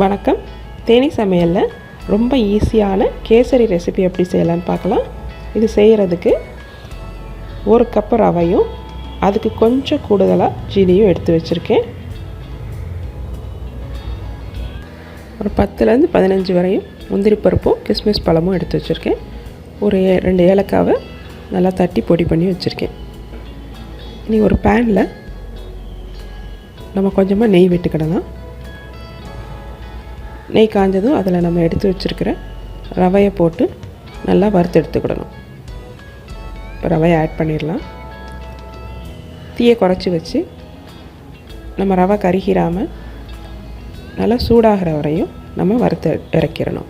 வணக்கம். தேனி சமையலில் ரொம்ப ஈஸியான கேசரி ரெசிபி எப்படி செய்யலான்னு பார்க்கலாம். இது செய்கிறதுக்கு 1 கப்பு ரவையும் அதுக்கு கொஞ்சம் கூடுதலாக ஜீனியும் எடுத்து வச்சுருக்கேன். ஒரு 10லேருந்து 15 வரையும் முந்திரி பருப்பும் கிஸ்மிஸ் பழமும் எடுத்து வச்சுருக்கேன். ஒரு 2 ஏலக்காவை நல்லா தட்டி பொடி பண்ணி வச்சுருக்கேன். இனி ஒரு பேனில் நம்ம கொஞ்சமாக நெய் விட்டுக்கிடலாம். நெய் காஞ்சதும் அதில் நம்ம எடுத்து வச்சுருக்கிற ரவையை போட்டு நல்லா வறுத்து எடுத்துக்கிடணும். இப்போ ரவையை ஆட் பண்ணிடலாம். தீயை குறைச்சி வச்சு நம்ம ரவை கருகிராமல் நல்லா சூடாகிற வரையும் நம்ம வறுத்து இறக்கிடணும்.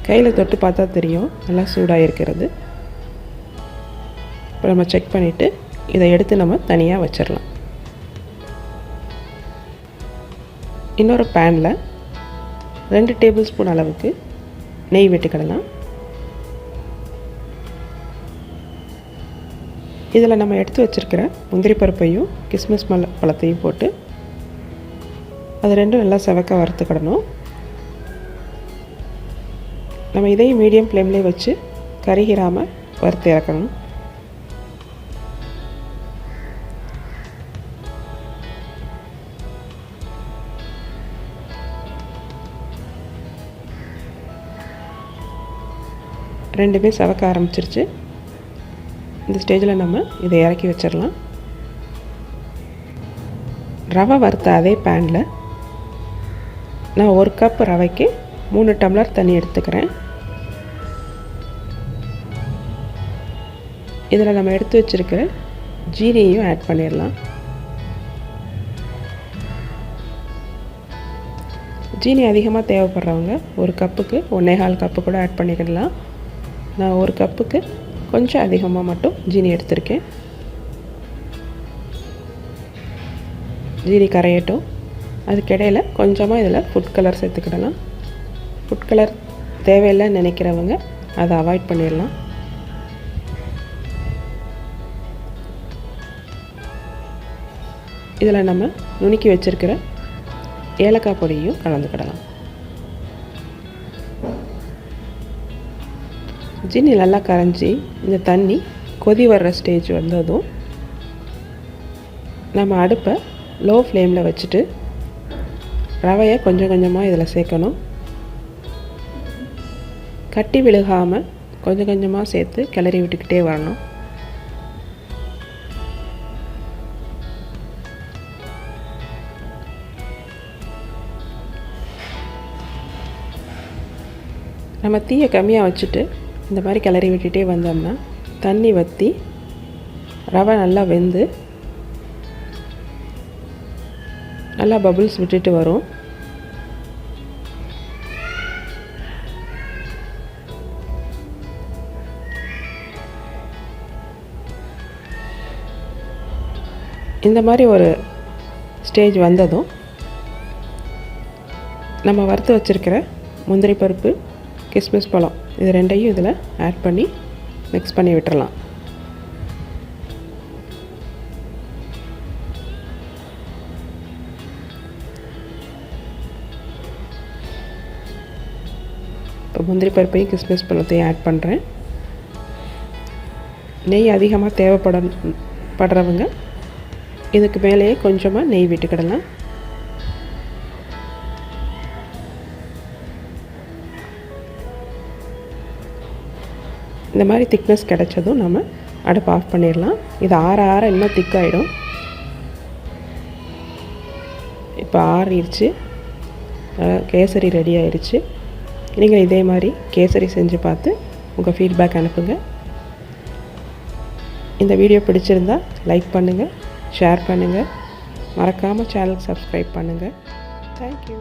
கையில் தொட்டு பார்த்தா தெரியும் நல்லா சூடாக இருக்கிறது. இப்போ நம்ம செக் பண்ணிவிட்டு இதை எடுத்து நம்ம தனியாக வச்சிடலாம். இன்னொரு பேனில் 2 டேபிள் ஸ்பூன் அளவுக்கு நெய் விட்டுக்கிடலாம். இதில் நம்ம எடுத்து வச்சுருக்கிற முந்திரி பருப்பையும் கிஸ்மிஸ் பழத்தையும் போட்டு அது ரெண்டும் நல்லா செவக்க வறுத்துக்கிடணும். நம்ம இதையும் மீடியம் ஃப்ளேம்லேயே வச்சு கருகிராமல் வறுத்து இறக்கணும். ரெண்டுமே செவக்க ஆரம்பிச்சிருச்சு. இந்த ஸ்டேஜில் நம்ம இதை இறக்கி வச்சிடலாம். ரவை வறுத்த அதே பேனில் நான் 1 கப் ரவைக்கு 3 டம்ளர் தண்ணி எடுத்துக்கிறேன். இதில் நம்ம எடுத்து வச்சுருக்கிற ஜீனியையும் ஆட் பண்ணிடலாம். ஜீனி அதிகமாக தேவைப்படுறவங்க 1 கப்புக்கு 1.25 கப்பு கூட ஆட் பண்ணிக்கிடலாம். நான் 1 கப்புக்கு கொஞ்சம் அதிகமாக மட்டும் ஜீனி எடுத்திருக்கேன். ஜீனி கரையட்டும். அதுக்கிடையில் கொஞ்சமாக இதில் ஃபுட் கலர் சேர்த்துக்கிடலாம். ஃபுட் கலர் தேவையில்லைன்னு நினைக்கிறவங்க அதை அவாய்ட் பண்ணிடலாம். இதில் நம்ம நுணுக்கி வச்சுருக்கிற ஏலக்காய் பொடியும் கலந்துக்கிடலாம். ஜீனி நல்லா கரைஞ்சி இந்த தண்ணி கொதி வர்ற ஸ்டேஜ் வந்ததும் நம்ம அடுப்பை லோ ஃப்ளேமில் வச்சுட்டு ரவையை கொஞ்சம் கொஞ்சமாக இதில் சேர்க்கணும். கட்டி விழுகாமல் கொஞ்சம் கொஞ்சமாக சேர்த்து கிளறி விட்டுக்கிட்டே வரணும். நம்ம தீயை கம்மியாக வச்சுட்டு இந்த மாதிரி கிளறி விட்டுட்டே வந்தோம்னா தண்ணி வற்றி ரவை நல்லா வெந்து நல்லா பபுள்ஸ் விட்டுட்டு வரும். இந்த மாதிரி ஒரு ஸ்டேஜ் வந்ததும் நம்ம வறுத்து வச்சுருக்கிற முந்திரி பருப்பு கிஸ்மிஸ் பழம் இது ரெண்டையும் இதில் ஆட் பண்ணி மிக்ஸ் பண்ணி விட்டுறலாம். இப்போ முந்திரி பருப்பையும் கிஸ்மிஸ் பழத்தையும் ஆட் பண்ணுறேன். நெய் அதிகமாக தேவைப்படுறவங்க இதுக்கு மேலேயே கொஞ்சமாக நெய் விட்டுக்கிடலாம். இந்த மாதிரி திக்னஸ் கிடைச்சதும் நம்ம அடுப்பு ஆஃப் பண்ணிடலாம். இது ஆற இன்னும் திக்காயிடும். இப்போ ஆறிடுச்சு. கேசரி ரெடி ஆயிடுச்சு. நீங்கள் இதே மாதிரி கேசரி செஞ்சு பார்த்து உங்கள் ஃபீட்பேக் அனுப்புங்க. இந்த வீடியோ பிடிச்சிருந்தால் லைக் பண்ணுங்கள், ஷேர் பண்ணுங்கள், மறக்காமல் சேனலுக்கு சப்ஸ்கிரைப் பண்ணுங்கள். தேங்க்யூ.